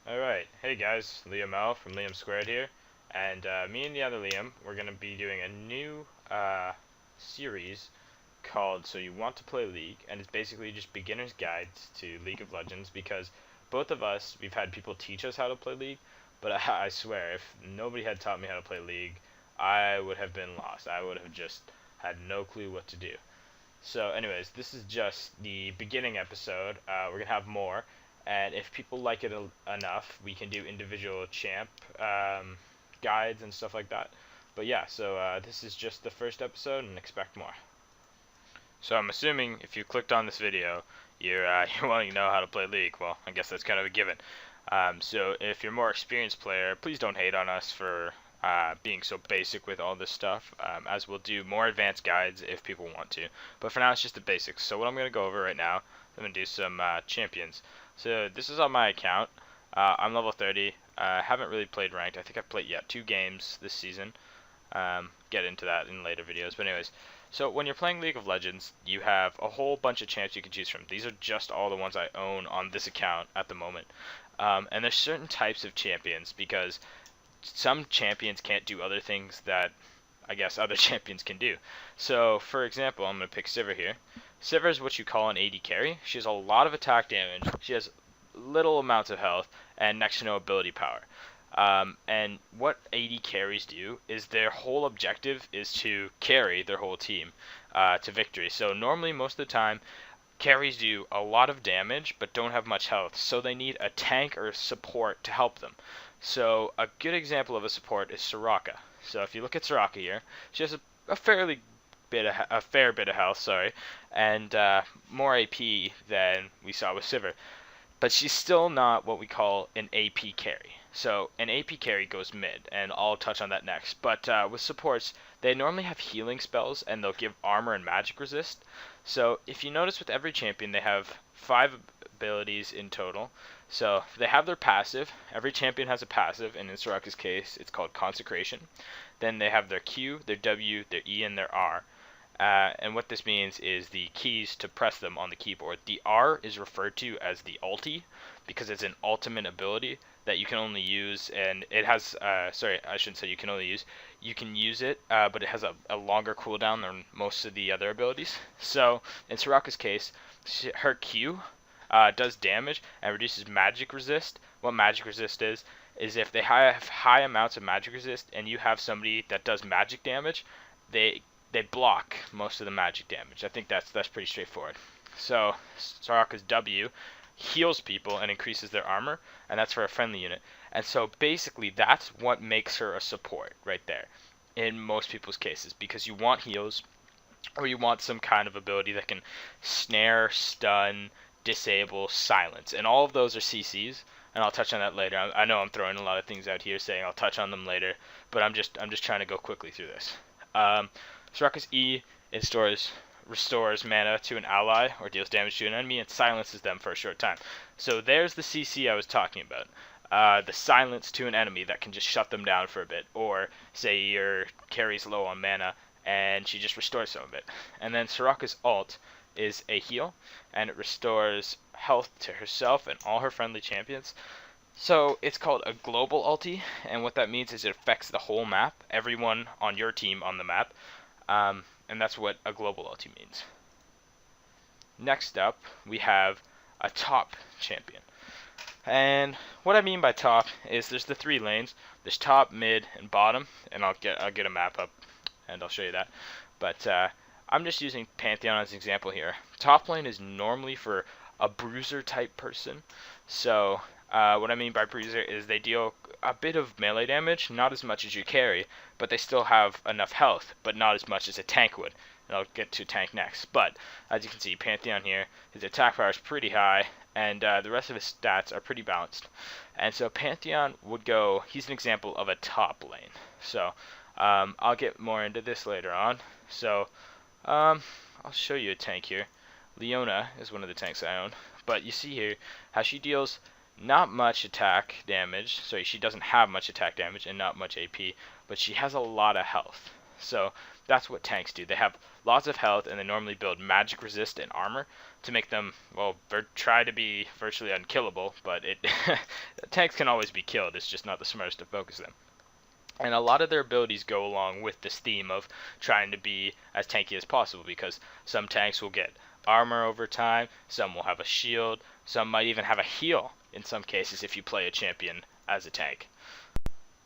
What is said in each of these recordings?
Alright, hey guys, Liam L from Liam Squared here, and me and the other Liam, we're going to be doing a new series called So You Want to Play League, and it's basically just beginner's guides to League of Legends because both of us, we've had people teach us how to play League, but I swear, if nobody had taught me how to play League, I would have been lost. I would have just had no clue what to do. So, anyways, this is just the beginning episode. We're gonna have more, and if people like it enough, we can do individual champ guides and stuff like that. But yeah, so this is just the first episode, and expect more. So I'm assuming if you clicked on this video, you're wanting to know how to play League. Well, I guess that's kind of a given. So if you're a more experienced player, please don't hate on us for being so basic with all this stuff, as we'll do more advanced guides if people want to. But for now, it's just the basics. So what I'm going to go over right now, I'm going to do some champions. So this is on my account. I'm level 30. I haven't really played ranked. I think I've played, 2 games this season. Get into that in later videos. But anyways, so when you're playing League of Legends, you have a whole bunch of champs you can choose from. These are just all the ones I own on this account at the moment. And there's certain types of champions because some champions can't do other things that I guess other champions can do. So, for example, I'm going to pick Sivir here. Sivir is what you call an AD carry. She has a lot of attack damage. She has little amounts of health and next to no ability power. And what AD carries do is their whole objective is to carry their whole team to victory. So normally, most of the time, carries do a lot of damage but don't have much health, so they need a tank or support to help them. So a good example of a support is Soraka. So if you look at Soraka here, she has a fair bit of health, and more AP than we saw with Sivir. But she's still not what we call an AP carry. So an AP carry goes mid, and I'll touch on that next. But with supports, they normally have healing spells, and they'll give armor and magic resist. So if you notice with every champion, they have 5 abilities in total. So they have their passive. Every champion has a passive, and in Soraka's case, it's called Consecration. Then they have their Q, their W, their E, and their R. And what this means is the keys to press them on the keyboard. The R is referred to as the ulti because it's an ultimate ability that you can only use, and it has, sorry, I shouldn't say you can only use, you can use it, but it has a longer cooldown than most of the other abilities. So in Soraka's case, her Q does damage and reduces magic resist. What magic resist is if they have high amounts of magic resist and you have somebody that does magic damage, they block most of the magic damage. I think that's pretty straightforward. So Soraka's W heals people and increases their armor, and that's for a friendly unit. And so basically that's what makes her a support right there in most people's cases, because you want heals or you want some kind of ability that can snare, stun, disable, silence. And all of those are CCs, and I'll touch on that later. I know I'm throwing a lot of things out here saying I'll touch on them later, but I'm just trying to go quickly through this. Soraka's E, it restores mana to an ally or deals damage to an enemy and silences them for a short time. So there's the CC I was talking about. The silence to an enemy that can just shut them down for a bit, or say your carry's low on mana and she just restores some of it. And then Soraka's ult is a heal, and it restores health to herself and all her friendly champions. So it's called a global ulti, and what that means is it affects the whole map, everyone on your team on the map, and that's what a global ulti means. Next up, we have a top champion. And what I mean by top is there's the 3 lanes. There's top, mid, and bottom, and I'll get a map up and I'll show you that. But I'm just using Pantheon as an example here. Top lane is normally for a bruiser type person. So what I mean by bruiser is they deal a bit of melee damage, not as much as you carry, but they still have enough health, but not as much as a tank would. And I'll get to tank next. But as you can see, Pantheon here, his attack power is pretty high, and the rest of his stats are pretty balanced. And so Pantheon would go, he's an example of a top lane. So I'll get more into this later on. So I'll show you a tank here. Leona is one of the tanks I own. But you see here how she deals not much attack damage. So she doesn't have much attack damage and not much AP, but she has a lot of health. So that's what tanks do. They have lots of health, and they normally build magic resist and armor to make them, well, try to be virtually unkillable, but tanks can always be killed, it's just not the smartest to focus them. And a lot of their abilities go along with this theme of trying to be as tanky as possible, because some tanks will get armor over time, some will have a shield, some might even have a heal in some cases if you play a champion as a tank.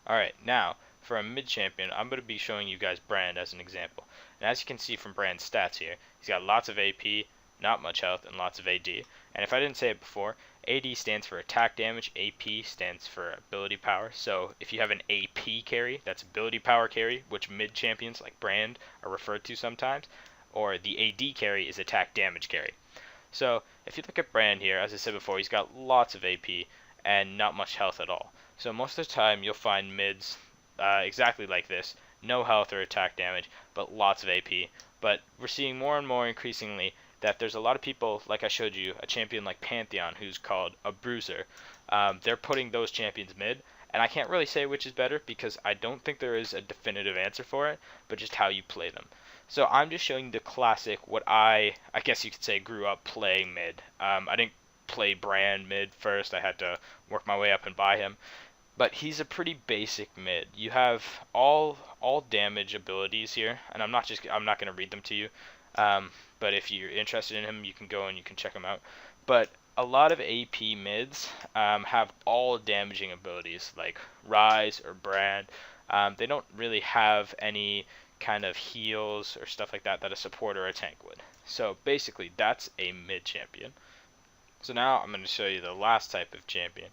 Alright, now for a mid champion, I'm going to be showing you guys Brand as an example. And as you can see from Brand's stats here, he's got lots of AP, not much health, and lots of AD. And if I didn't say it before, AD stands for attack damage, AP stands for ability power. So if you have an AP carry, that's ability power carry, which mid champions like Brand are referred to sometimes, or the AD carry is attack damage carry. So if you look at Brand here, as I said before, he's got lots of AP and not much health at all. So most of the time you'll find mids exactly like this, no health or attack damage, but lots of AP. But we're seeing more and more increasingly that there's a lot of people, like I showed you, a champion like Pantheon, who's called a bruiser. They're putting those champions mid, and I can't really say which is better because I don't think there is a definitive answer for it, but just how you play them. So I'm just showing the classic, what I guess you could say grew up playing mid. I didn't play Brand mid first, I had to work my way up and buy him. But he's a pretty basic mid. You have all damage abilities here, and I'm not going to read them to you. But if you're interested in him, you can go and you can check him out. But a lot of AP mids have all damaging abilities like Rise or Brand. They don't really have any kind of heals or stuff like that that a support or a tank would. So basically, that's a mid champion. So now I'm going to show you the last type of champion,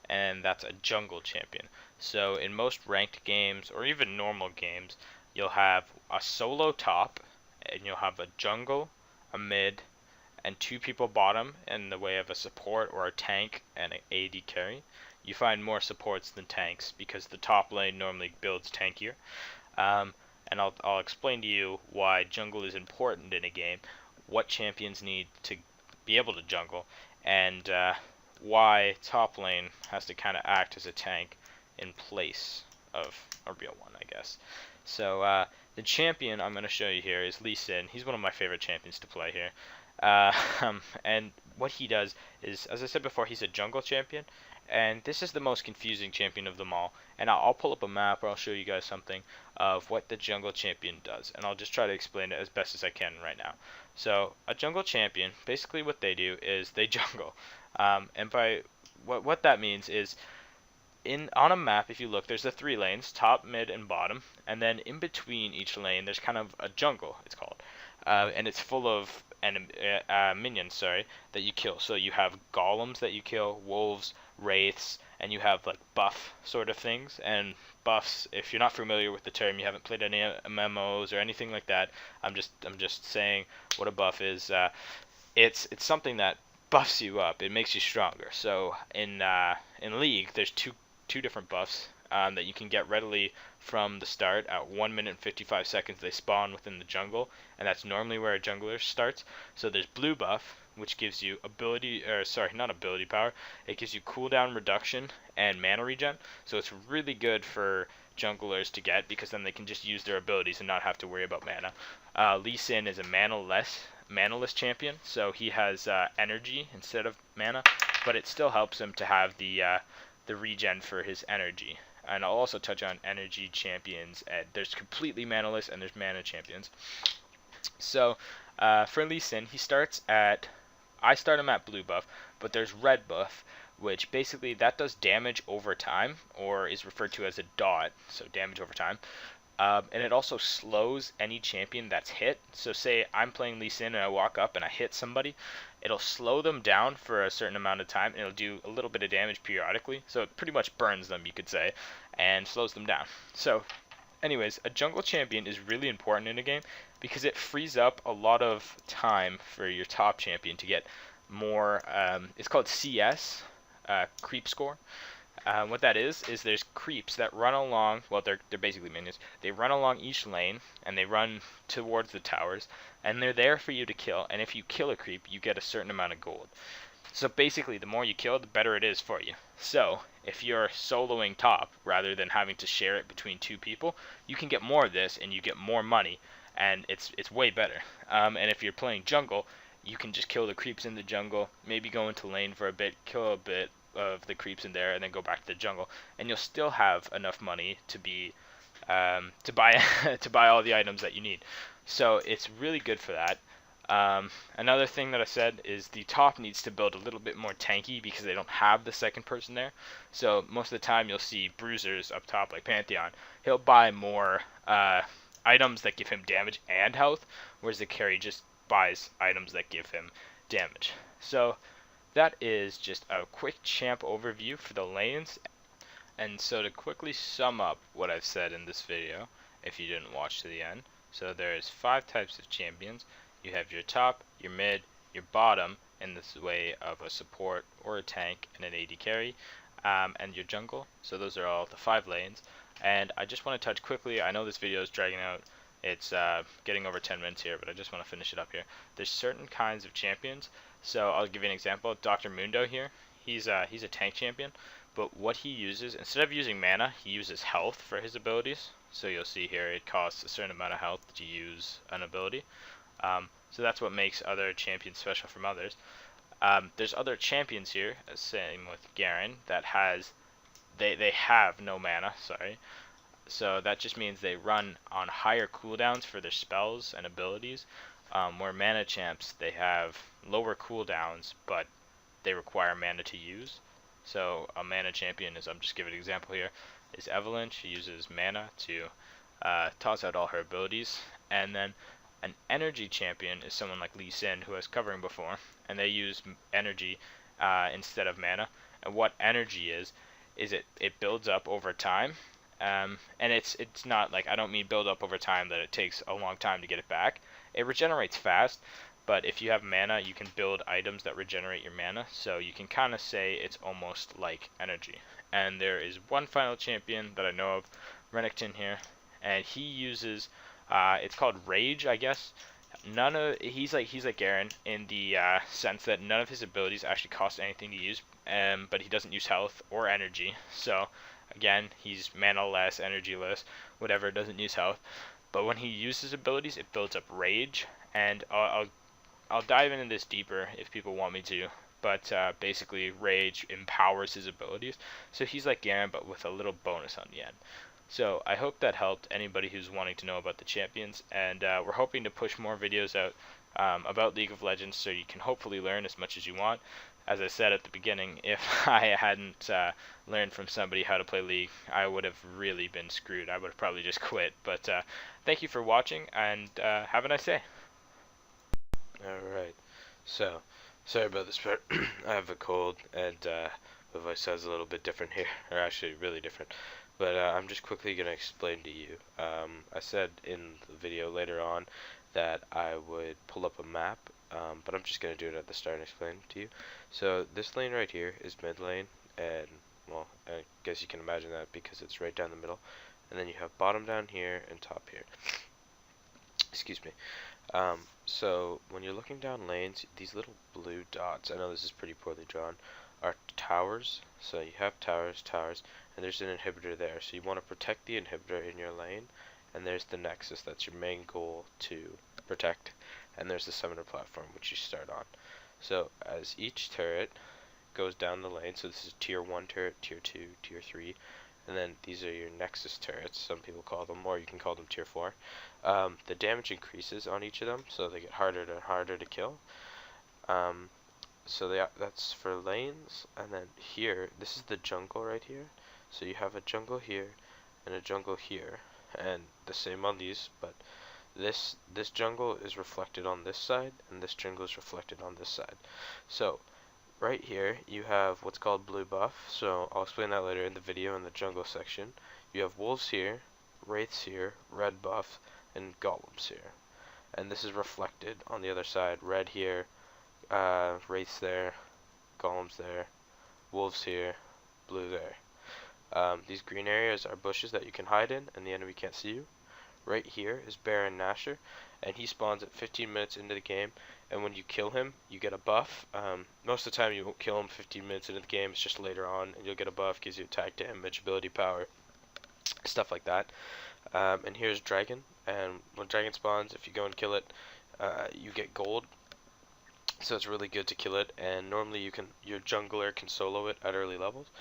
and that's a jungle champion. So in most ranked games, or even normal games, you'll have a solo top, and you'll have a jungle, a mid, and 2 people bottom in the way of a support or a tank and an AD carry. You find more supports than tanks because the top lane normally builds tankier. And I'll explain to you why jungle is important in a game, what champions need to be able to jungle, and why top lane has to kind of act as a tank in place of a real one, I guess. So the champion I'm going to show you here is Lee Sin. He's one of my favorite champions to play here. And what he does is, as I said before, he's a jungle champion, and this is the most confusing champion of them all. And I'll pull up a map, or I'll show you guys something of what the jungle champion does, and I'll just try to explain it as best as I can right now. So a jungle champion, basically what they do is they jungle, and by what that means is, on a map, if you look, there's the 3 lanes, top, mid, and bottom, and then in between each lane there's kind of a jungle, it's called, and it's full of minions, that you kill. So you have golems that you kill, wolves, wraiths, and you have like buff sort of things. And buffs, if you're not familiar with the term, you haven't played any MMOs or anything like that, I'm just saying what a buff is. It's something that buffs you up, it makes you stronger. So in League, there's two different buffs that you can get readily from the start. At 1 minute and 55 seconds they spawn within the jungle, and that's normally where a jungler starts. So there's blue buff, which gives you not ability power, it gives you cooldown reduction and mana regen. So it's really good for junglers to get, because then they can just use their abilities and not have to worry about mana. Lee Sin is a manaless champion, so he has energy instead of mana, but it still helps him to have the regen for his energy. And I'll also touch on energy champions. There's completely manaless and there's mana champions. So for Lee Sin, I start him at blue buff, but there's red buff, which basically that does damage over time, or is referred to as a dot, so damage over time. And it also slows any champion that's hit. So say I'm playing Lee Sin and I walk up and I hit somebody, it'll slow them down for a certain amount of time, and it'll do a little bit of damage periodically. So it pretty much burns them, you could say, and slows them down. So anyways, a jungle champion is really important in a game because it frees up a lot of time for your top champion to get more, it's called CS, creep score. What that is there's creeps that run along, well, they're basically minions. They run along each lane, and they run towards the towers, and they're there for you to kill, and if you kill a creep, you get a certain amount of gold. So basically, the more you kill, the better it is for you. So, if you're soloing top, rather than having to share it between 2 people, you can get more of this, and you get more money, and it's way better. And if you're playing jungle, you can just kill the creeps in the jungle, maybe go into lane for a bit, kill a bit of the creeps in there, and then go back to the jungle, and you'll still have enough money to buy to buy all the items that you need. So it's really good for that. Another thing that I said is the top needs to build a little bit more tanky because they don't have the second person there. So most of the time you'll see bruisers up top like Pantheon. He'll buy more items that give him damage and health, whereas the carry just buys items that give him damage. So that is just a quick champ overview for the lanes. And so to quickly sum up what I've said in this video, if you didn't watch to the end, so there's 5 types of champions. You have your top, your mid, your bottom, in this way of a support or a tank and an AD carry, and your jungle. So those are all the 5 lanes. And I just want to touch quickly, I know this video is dragging out, it's getting over 10 minutes here, but I just want to finish it up here. There's certain kinds of champions, so I'll give you an example. Dr. Mundo here, he's a tank champion, but what he uses, instead of using mana, he uses health for his abilities. So you'll see here it costs a certain amount of health to use an ability. So that's what makes other champions special from others. There's other champions here, same with Garen, that they have no mana, sorry. So that just means they run on higher cooldowns for their spells and abilities, where mana champs, they have lower cooldowns, but they require mana to use. So a mana champion is, I'm just giving an example here, is Evelynn. She uses mana to toss out all her abilities. And then an energy champion is someone like Lee Sin, who has covering before, and they use energy instead of mana. And what energy is it builds up over time. And it's not like, I don't mean build up over time that it takes a long time to get it back. It regenerates fast, but if you have mana, you can build items that regenerate your mana, so you can kind of say it's almost like energy. And there is one final champion that I know of, Renekton here, and he uses, it's called Rage, I guess. He's like Garen in the sense that none of his abilities actually cost anything to use, but he doesn't use health or energy. So again, he's mana less, energy less, whatever, doesn't use health. But when he uses abilities, it builds up Rage, and I'll dive into this deeper if people want me to. But basically, Rage empowers his abilities, so he's like Garen, but with a little bonus on the end. So I hope that helped anybody who's wanting to know about the champions, and we're hoping to push more videos out about League of Legends, so you can hopefully learn as much as you want. As I said at the beginning, if I hadn't learned from somebody how to play League, I would have really been screwed. I would have probably just quit. But thank you for watching, and have a nice day. Alright, so, sorry about this part. I have a cold, and my voice sounds a little bit different here, or actually really different. But I'm just quickly going to explain to you. I said in the video later on that I would pull up a map, but I'm just going to do it at the start and explain it to you. So this lane right here is mid lane, and, well, I guess you can imagine that because it's right down the middle. And then you have bottom down here and top here. Excuse me. So when you're looking down lanes, these little blue dots, I know this is pretty poorly drawn, are towers. So you have towers, and there's an inhibitor there. So you want to protect the inhibitor in your lane, and there's the nexus, that's your main goal to protect, and there's the summoner platform, which you start on. So as each turret goes down the lane, so this is tier 1 turret, tier 2, tier 3, and then these are your nexus turrets, some people call them, or you can call them tier 4. The damage increases on each of them, so they get harder and harder to kill. So that's for lanes, and then here, this is the jungle right here. So you have a jungle here, and a jungle here, and the same on these, but this jungle is reflected on this side, and this jungle is reflected on this side. So right here, you have what's called blue buff, so I'll explain that later in the video in the jungle section. You have wolves here, wraiths here, red buff, and golems here. And this is reflected on the other side, red here, wraiths there, golems there, wolves here, blue there. These green areas are bushes that you can hide in, and the enemy can't see you. Right here is Baron Nashor, and he spawns at 15 minutes into the game, and when you kill him, you get a buff. Most of the time you won't kill him 15 minutes into the game, it's just later on, and you'll get a buff, gives you attack damage, ability power, stuff like that. And here's Dragon. And when Dragon spawns, if you go and kill it, you get gold. So it's really good to kill it. And normally your jungler can solo it at early levels.